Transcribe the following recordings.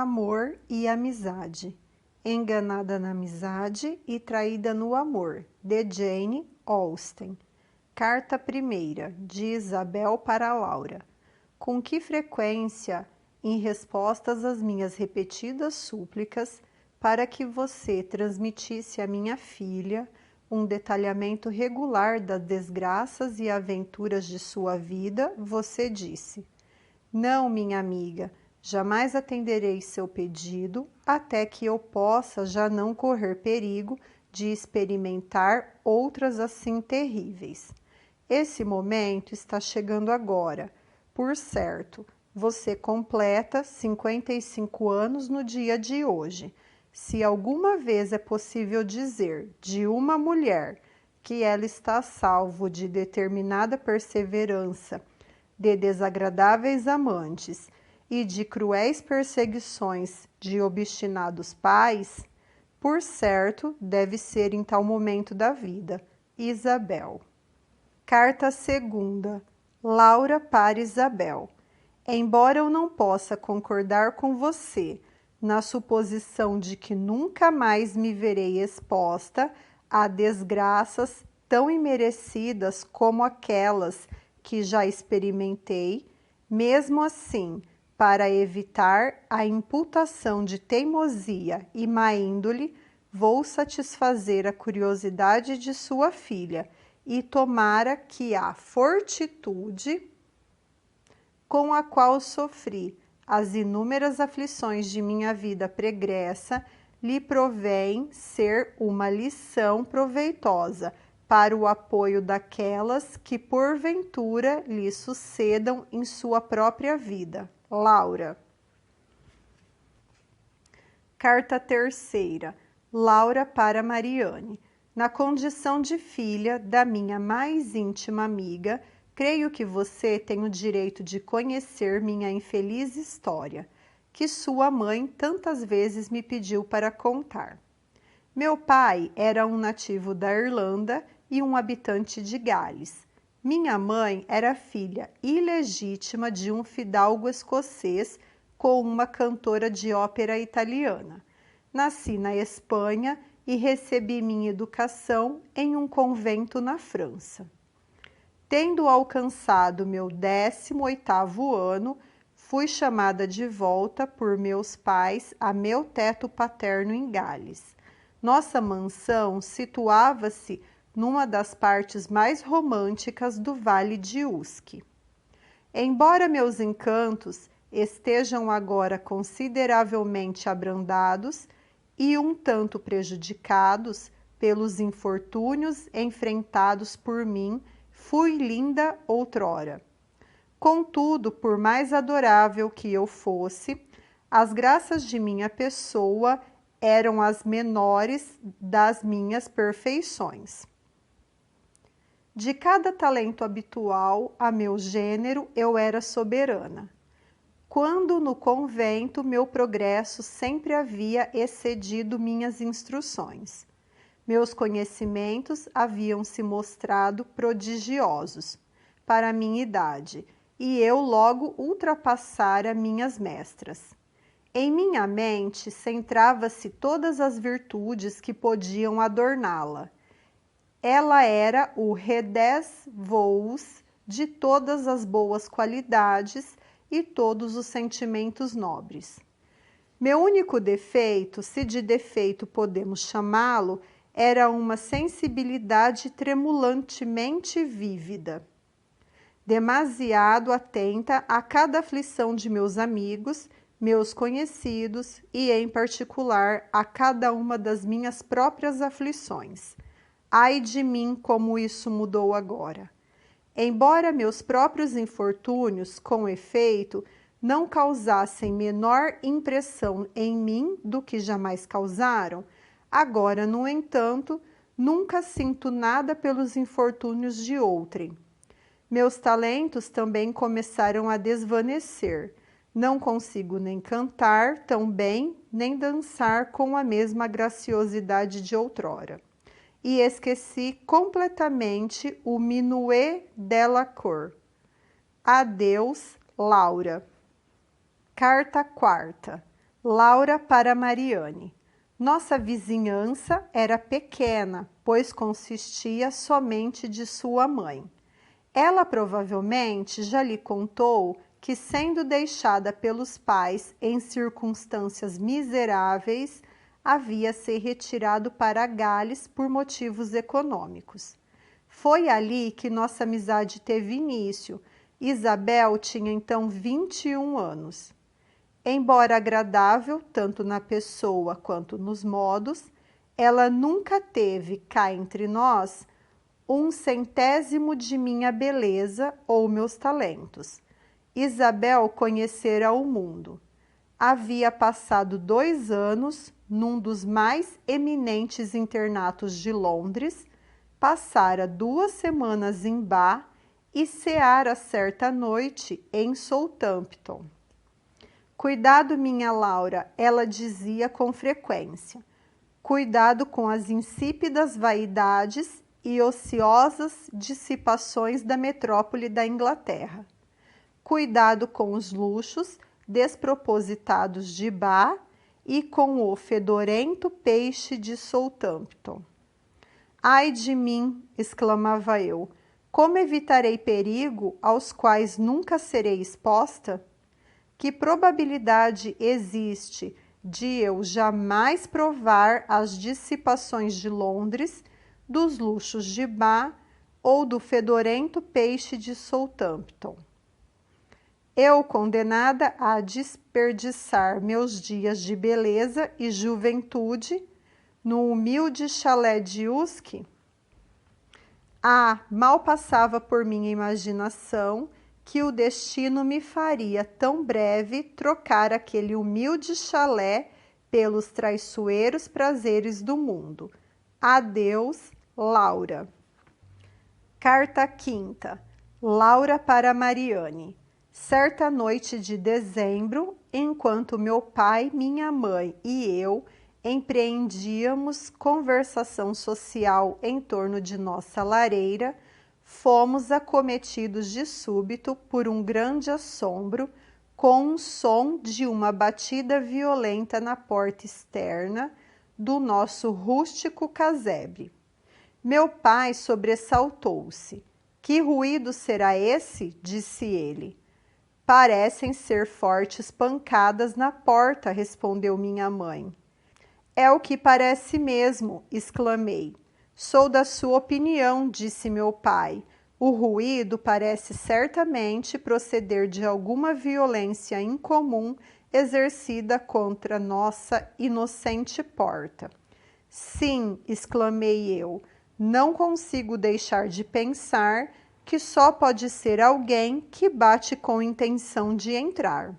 Amor e amizade. Enganada na amizade e traída no amor, de Jane Austen. Carta primeira, de Isabel para Laura. Com que frequência, em respostas às minhas repetidas súplicas, para que você transmitisse à minha filha um detalhamento regular das desgraças e aventuras de sua vida, você disse: não, minha amiga, jamais atenderei seu pedido até que eu possa já não correr perigo de experimentar outras assim terríveis. Esse momento está chegando agora. Por certo, você completa 55 anos no dia de hoje. Se alguma vez é possível dizer de uma mulher que ela está a salvo de determinada perseverança, de desagradáveis amantes e de cruéis perseguições de obstinados pais, por certo, deve ser em tal momento da vida. Isabel. Carta segunda. Laura para Isabel. Embora eu não possa concordar com você na suposição de que nunca mais me verei exposta a desgraças tão imerecidas como aquelas que já experimentei, mesmo assim, para evitar a imputação de teimosia e má índole, vou satisfazer a curiosidade de sua filha e tomara que a fortitude com a qual sofri as inúmeras aflições de minha vida pregressa lhe provém ser uma lição proveitosa para o apoio daquelas que porventura lhe sucedam em sua própria vida. Laura. Carta terceira. Laura para Mariane. Na condição de filha da minha mais íntima amiga, creio que você tem o direito de conhecer minha infeliz história, que sua mãe tantas vezes me pediu para contar. Meu pai era um nativo da Irlanda e um habitante de Gales. Minha mãe era filha ilegítima de um fidalgo escocês com uma cantora de ópera italiana. Nasci na Espanha e recebi minha educação em um convento na França. Tendo alcançado meu 18º ano, fui chamada de volta por meus pais a meu teto paterno em Gales. Nossa mansão situava-se numa das partes mais românticas do Vale de Usk. Embora meus encantos estejam agora consideravelmente abrandados e um tanto prejudicados pelos infortúnios enfrentados por mim, fui linda outrora. Contudo, por mais adorável que eu fosse, as graças de minha pessoa eram as menores das minhas perfeições. De cada talento habitual a meu gênero, eu era soberana. Quando no convento meu progresso sempre havia excedido minhas instruções. Meus conhecimentos haviam se mostrado prodigiosos para a minha idade, e eu logo ultrapassara minhas mestras. Em minha mente centrava-se todas as virtudes que podiam adorná-la. Ela era o redes vous de todas as boas qualidades e todos os sentimentos nobres. Meu único defeito, se de defeito podemos chamá-lo, era uma sensibilidade tremulantemente vívida. Demasiado atenta a cada aflição de meus amigos, meus conhecidos e, em particular, a cada uma das minhas próprias aflições. Ai de mim, como isso mudou agora! Embora meus próprios infortúnios, com efeito, não causassem menor impressão em mim do que jamais causaram, agora, no entanto, nunca sinto nada pelos infortúnios de outrem. Meus talentos também começaram a desvanecer. Não consigo nem cantar tão bem, nem dançar com a mesma graciosidade de outrora. E esqueci completamente o minuet della cor. Adeus, Laura. Carta quarta. Laura para Mariane. Nossa vizinhança era pequena, pois consistia somente de sua mãe. Ela provavelmente já lhe contou que, sendo deixada pelos pais em circunstâncias miseráveis, havia se retirado para Gales por motivos econômicos. Foi ali que nossa amizade teve início. Isabel tinha então 21 anos. Embora agradável, tanto na pessoa quanto nos modos, ela nunca teve cá entre nós um centésimo de minha beleza ou meus talentos. Isabel conhecera o mundo. Havia passado 2 anos num dos mais eminentes internatos de Londres, passara 2 semanas em Bath e ceara certa noite em Southampton. Cuidado, minha Laura, ela dizia com frequência. Cuidado com as insípidas vaidades e ociosas dissipações da metrópole da Inglaterra. Cuidado com os luxos despropositados de Bath e com o fedorento peixe de Southampton. Ai de mim, exclamava eu, como evitarei perigo aos quais nunca serei exposta? Que probabilidade existe de eu jamais provar as dissipações de Londres, dos luxos de Bath ou do fedorento peixe de Southampton? Eu, condenada a desperdiçar meus dias de beleza e juventude no humilde chalé de Usk? Mal passava por minha imaginação que o destino me faria tão breve trocar aquele humilde chalé pelos traiçoeiros prazeres do mundo. Adeus, Laura. Carta 5ª. Laura para Mariane. Certa noite de dezembro, enquanto meu pai, minha mãe e eu empreendíamos conversação social em torno de nossa lareira, fomos acometidos de súbito por um grande assombro, com um som de uma batida violenta na porta externa do nosso rústico casebre. Meu pai sobressaltou-se. Que ruído será esse? Disse ele. Parecem ser fortes pancadas na porta, respondeu minha mãe. É o que parece mesmo, exclamei. Sou da sua opinião, disse meu pai. O ruído parece certamente proceder de alguma violência incomum exercida contra nossa inocente porta. Sim, exclamei eu, não consigo deixar de pensar que só pode ser alguém que bate com intenção de entrar.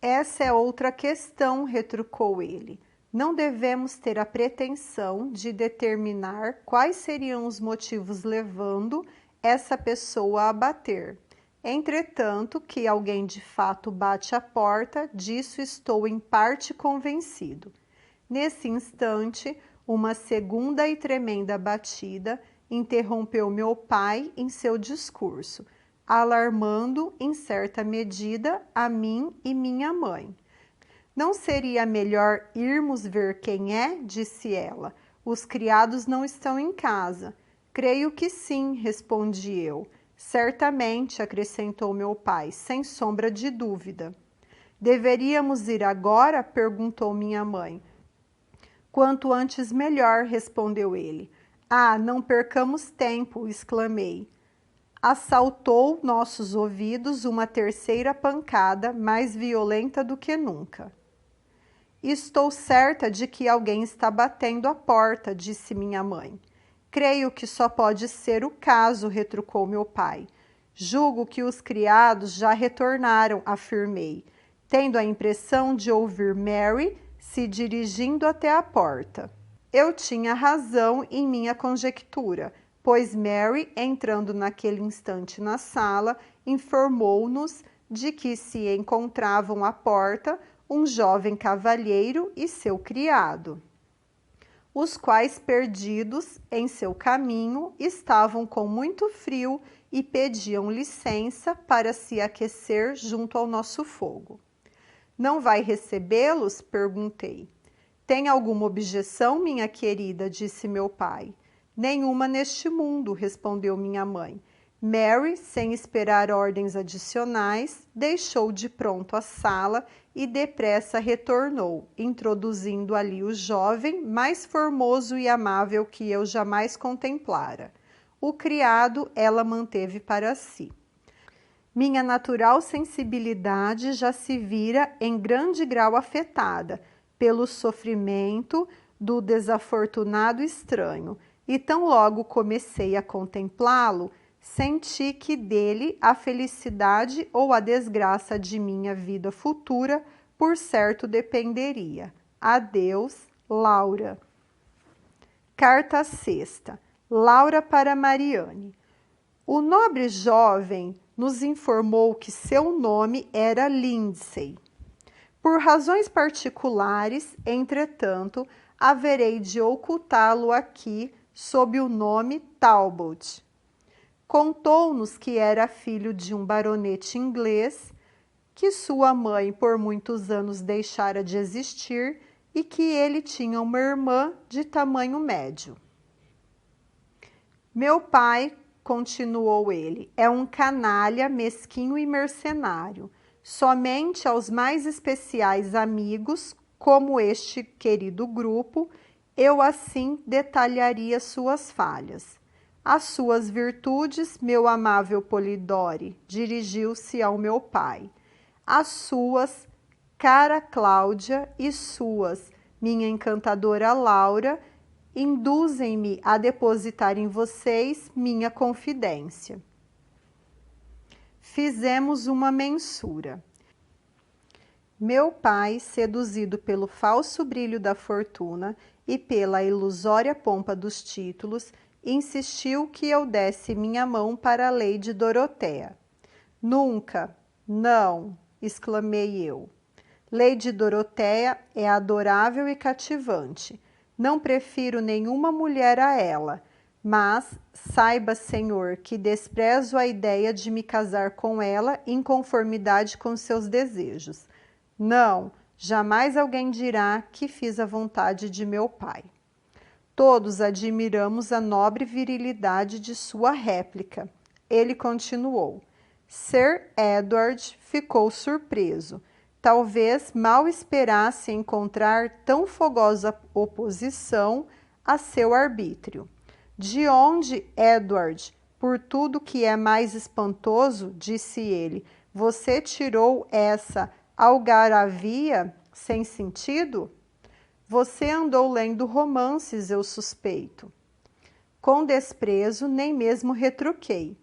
Essa é outra questão, retrucou ele. Não devemos ter a pretensão de determinar quais seriam os motivos levando essa pessoa a bater. Entretanto, que alguém de fato bate à porta, disso estou em parte convencido. Nesse instante, uma segunda e tremenda batida interrompeu meu pai em seu discurso, alarmando, em certa medida, a mim e minha mãe. Não seria melhor irmos ver quem é? Disse ela. Os criados não estão em casa. Creio que sim, respondi eu. Certamente, acrescentou meu pai, sem sombra de dúvida. Deveríamos ir agora? Perguntou minha mãe. Quanto antes melhor, respondeu ele. Não percamos tempo, exclamei. Assaltou nossos ouvidos uma terceira pancada, mais violenta do que nunca. Estou certa de que alguém está batendo à porta, disse minha mãe. Creio que só pode ser o caso, retrucou meu pai. Julgo que os criados já retornaram, afirmei, tendo a impressão de ouvir Mary se dirigindo até a porta. Eu tinha razão em minha conjectura, pois Mary, entrando naquele instante na sala, informou-nos de que se encontravam à porta um jovem cavalheiro e seu criado, os quais, perdidos em seu caminho, estavam com muito frio e pediam licença para se aquecer junto ao nosso fogo. Não vai recebê-los? Perguntei. Tem alguma objeção, minha querida? Disse meu pai. Nenhuma neste mundo, respondeu minha mãe. Mary, sem esperar ordens adicionais, deixou de pronto a sala e depressa retornou, introduzindo ali o jovem mais formoso e amável que eu jamais contemplara. O criado ela manteve para si. Minha natural sensibilidade já se vira em grande grau afetada pelo sofrimento do desafortunado estranho, e tão logo comecei a contemplá-lo, senti que dele a felicidade ou a desgraça de minha vida futura, por certo, dependeria. Adeus, Laura. Carta 6ª. Laura para Mariane. O nobre jovem nos informou que seu nome era Lindsay. Por razões particulares, entretanto, haverei de ocultá-lo aqui sob o nome Talbot. Contou-nos que era filho de um baronete inglês, que sua mãe por muitos anos deixara de existir e que ele tinha uma irmã de tamanho médio. Meu pai, continuou ele, é um canalha mesquinho e mercenário. Somente aos mais especiais amigos, como este querido grupo, eu assim detalharia suas falhas. As suas virtudes, meu amável Polidori, dirigiu-se ao meu pai. As suas, cara Cláudia, e suas, minha encantadora Laura, induzem-me a depositar em vocês minha confidência. Fizemos uma mensura. Meu pai, seduzido pelo falso brilho da fortuna e pela ilusória pompa dos títulos, insistiu que eu desse minha mão para a Lady Dorothea. Nunca, não, exclamei eu. Lady Dorothea é adorável e cativante. Não prefiro nenhuma mulher a ela, mas saiba, senhor, que desprezo a ideia de me casar com ela em conformidade com seus desejos. Não, jamais alguém dirá que fiz a vontade de meu pai. Todos admiramos a nobre virilidade de sua réplica. Ele continuou. Sir Edward ficou surpreso. Talvez mal esperasse encontrar tão fogosa oposição a seu arbítrio. De onde, Edward, por tudo que é mais espantoso, disse ele, você tirou essa algaravia sem sentido? Você andou lendo romances, eu suspeito. Com desprezo, nem mesmo retruquei.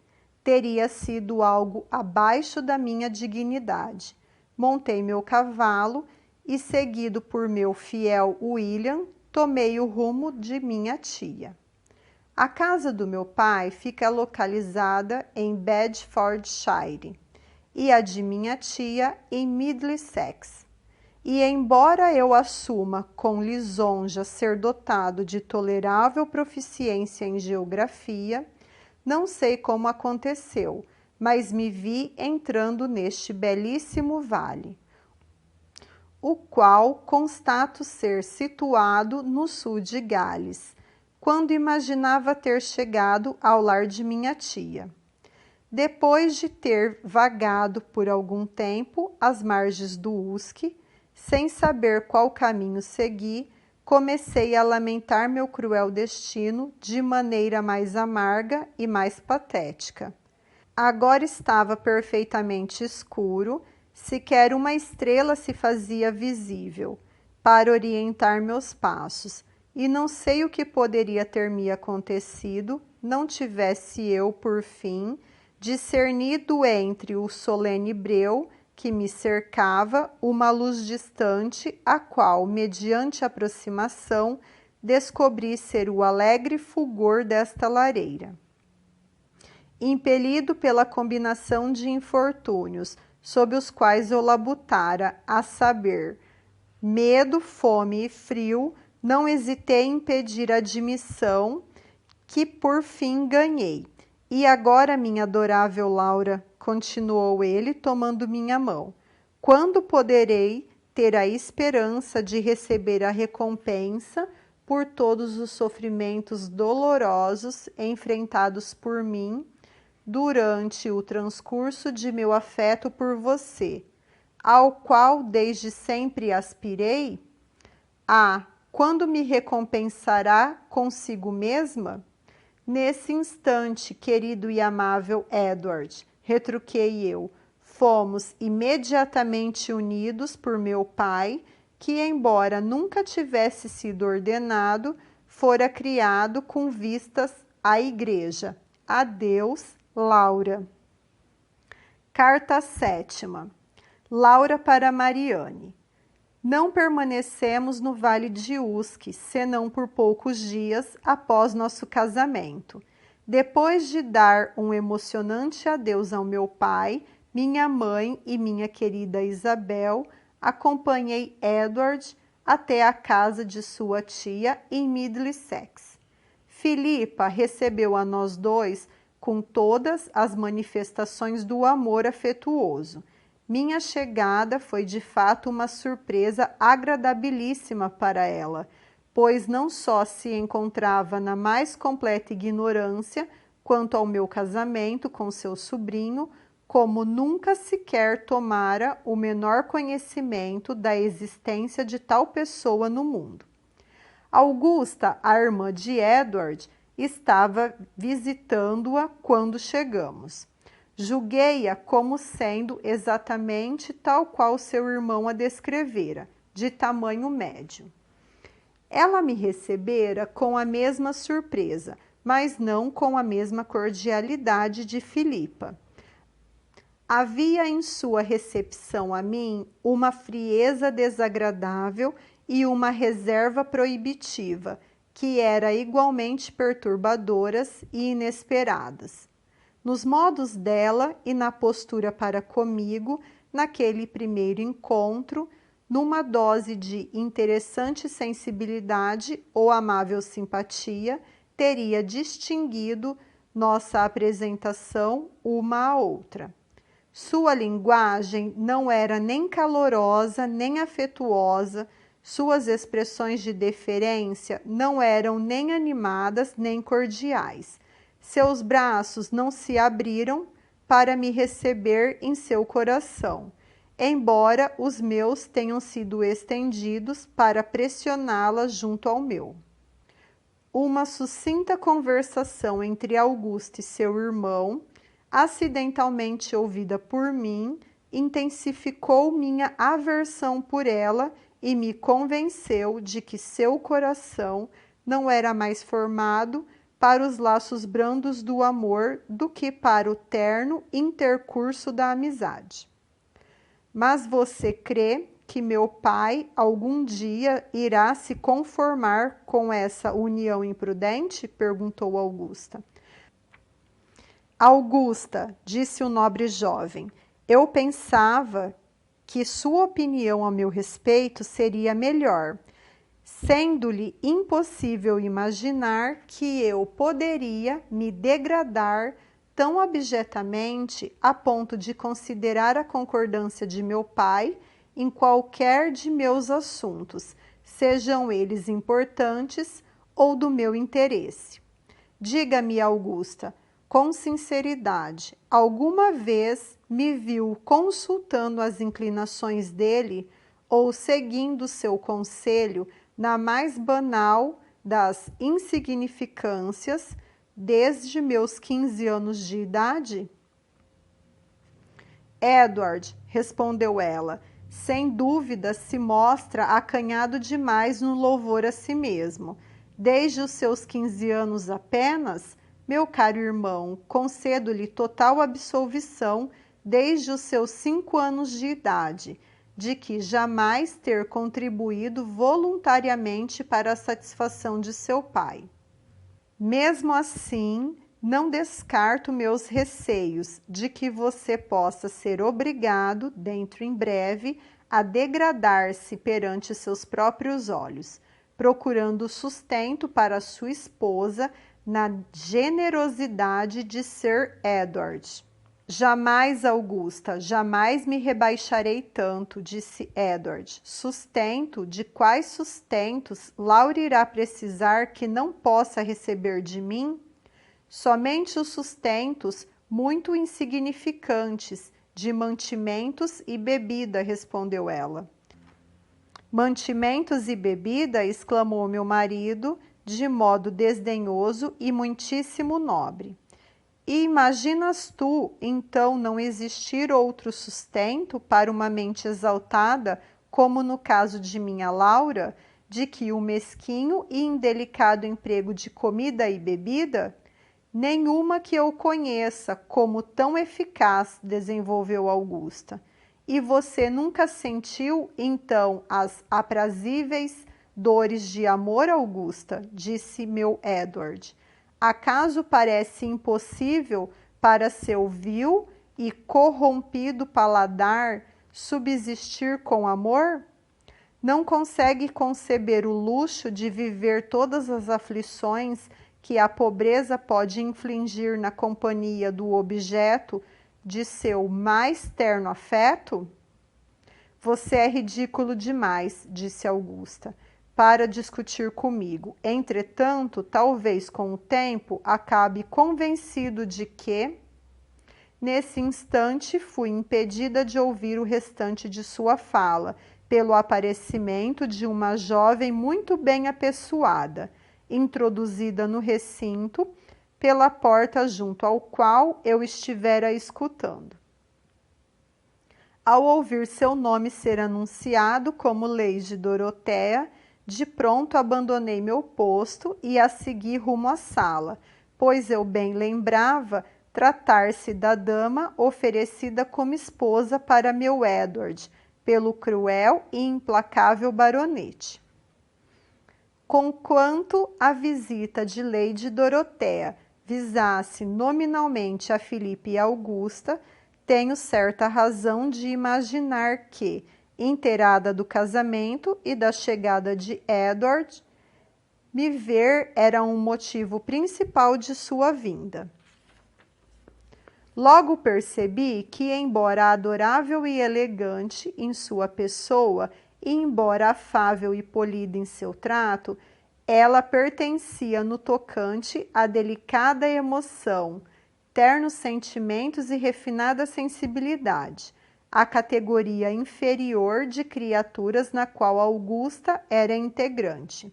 Teria sido algo abaixo da minha dignidade. Montei meu cavalo e, seguido por meu fiel William, tomei o rumo de minha tia. A casa do meu pai fica localizada em Bedfordshire e a de minha tia em Middlesex. E embora eu assuma com lisonja ser dotado de tolerável proficiência em geografia, não sei como aconteceu, mas me vi entrando neste belíssimo vale, o qual constato ser situado no sul de Gales, quando imaginava ter chegado ao lar de minha tia. Depois de ter vagado por algum tempo às margens do Uske, sem saber qual caminho seguir, comecei a lamentar meu cruel destino de maneira mais amarga e mais patética. Agora estava perfeitamente escuro, sequer uma estrela se fazia visível para orientar meus passos, e não sei o que poderia ter me acontecido, não tivesse eu, por fim, discernido entre o solene breu que me cercava uma luz distante, a qual, mediante aproximação, descobri ser o alegre fulgor desta lareira. Impelido pela combinação de infortúnios sob os quais eu labutara, a saber, medo, fome e frio, não hesitei em pedir a admissão, que por fim ganhei. E agora, minha adorável Laura, continuou ele, tomando minha mão, Quando poderei ter a esperança de receber a recompensa por todos os sofrimentos dolorosos enfrentados por mim durante o transcurso de meu afeto por você, ao qual desde sempre aspirei? Quando me recompensará consigo mesma? Nesse instante, querido e amável Edward, retruquei eu, fomos imediatamente unidos por meu pai, que, embora nunca tivesse sido ordenado, fora criado com vistas à igreja. Adeus, Laura. Carta 7ª. Laura para Mariane. Não permanecemos no Vale de Usk, senão por poucos dias após nosso casamento. Depois de dar um emocionante adeus ao meu pai, minha mãe e minha querida Isabel, acompanhei Edward até a casa de sua tia em Middlesex. Filipa recebeu a nós dois com todas as manifestações do amor afetuoso. Minha chegada foi de fato uma surpresa agradabilíssima para ela, pois não só se encontrava na mais completa ignorância quanto ao meu casamento com seu sobrinho, como nunca sequer tomara o menor conhecimento da existência de tal pessoa no mundo. Augusta, a irmã de Edward, estava visitando-a quando chegamos. Julguei-a como sendo exatamente tal qual seu irmão a descrevera, de tamanho médio. Ela me recebera com a mesma surpresa, mas não com a mesma cordialidade de Filipa. Havia em sua recepção a mim uma frieza desagradável e uma reserva proibitiva, que era igualmente perturbadoras e inesperadas. Nos modos dela e na postura para comigo, naquele primeiro encontro, numa dose de interessante sensibilidade ou amável simpatia, teria distinguido nossa apresentação uma à outra. Sua linguagem não era nem calorosa, nem afetuosa, suas expressões de deferência não eram nem animadas, nem cordiais. Seus braços não se abriram para me receber em seu coração, embora os meus tenham sido estendidos para pressioná-la junto ao meu. Uma sucinta conversação entre Augusta e seu irmão, acidentalmente ouvida por mim, intensificou minha aversão por ela e me convenceu de que seu coração não era mais formado para os laços brandos do amor do que para o terno intercurso da amizade. Mas você crê que meu pai algum dia irá se conformar com essa união imprudente? Perguntou Augusta. Augusta, disse o nobre jovem, eu pensava que sua opinião a meu respeito seria melhor, sendo-lhe impossível imaginar que eu poderia me degradar tão abjetamente a ponto de considerar a concordância de meu pai em qualquer de meus assuntos, sejam eles importantes ou do meu interesse. Diga-me, Augusta, com sinceridade, alguma vez me viu consultando as inclinações dele ou seguindo seu conselho na mais banal das insignificâncias desde meus 15 anos de idade? Edward, respondeu ela, sem dúvida se mostra acanhado demais no louvor a si mesmo. Desde os seus 15 anos apenas, meu caro irmão, concedo-lhe total absolvição desde os seus 5 anos de idade, de que jamais ter contribuído voluntariamente para a satisfação de seu pai. Mesmo assim, não descarto meus receios de que você possa ser obrigado, dentro em breve, a degradar-se perante seus próprios olhos, procurando sustento para sua esposa na generosidade de Sir Edward. Jamais, Augusta, jamais me rebaixarei tanto, disse Edward. Sustento? De quais sustentos Laura irá precisar que não possa receber de mim? Somente os sustentos muito insignificantes, de mantimentos e bebida, respondeu ela. Mantimentos e bebida, exclamou meu marido, de modo desdenhoso e muitíssimo nobre. E imaginas tu, então, não existir outro sustento para uma mente exaltada, como no caso de minha Laura, de que o mesquinho e indelicado emprego de comida e bebida? Nenhuma que eu conheça como tão eficaz, desenvolveu Augusta. E você nunca sentiu, então, as aprazíveis dores de amor, Augusta? Disse meu Edward. Acaso parece impossível para seu vil e corrompido paladar subsistir com amor? Não consegue conceber o luxo de viver todas as aflições que a pobreza pode infligir na companhia do objeto de seu mais terno afeto? Você é ridículo demais, disse Augusta, para discutir comigo. Entretanto, talvez com o tempo acabe convencido de que... Nesse instante, fui impedida de ouvir o restante de sua fala, pelo aparecimento de uma jovem muito bem apessoada, introduzida no recinto pela porta junto ao qual eu estivera escutando. Ao ouvir seu nome ser anunciado como Lady Dorothea, de pronto abandonei meu posto e a segui rumo à sala, pois eu bem lembrava tratar-se da dama oferecida como esposa para meu Edward, pelo cruel e implacável baronete. Conquanto a visita de Lady Dorothea visasse nominalmente a Filipe e Augusta, tenho certa razão de imaginar que, inteirada do casamento e da chegada de Edward, me ver era um motivo principal de sua vinda. Logo percebi que, embora adorável e elegante em sua pessoa, e embora afável e polida em seu trato, ela pertencia no tocante à delicada emoção, ternos sentimentos e refinada sensibilidade, à categoria inferior de criaturas na qual Augusta era integrante.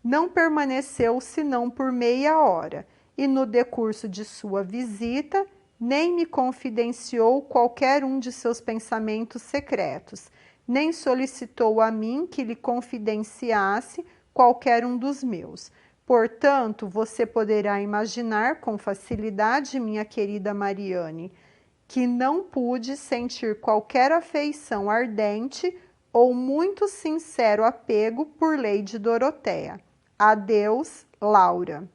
Não permaneceu senão por meia hora, e no decurso de sua visita, nem me confidenciou qualquer um de seus pensamentos secretos, nem solicitou a mim que lhe confidenciasse qualquer um dos meus. Portanto, você poderá imaginar com facilidade, minha querida Mariane, que não pude sentir qualquer afeição ardente ou muito sincero apego por Lady Dorothea. Adeus, Laura.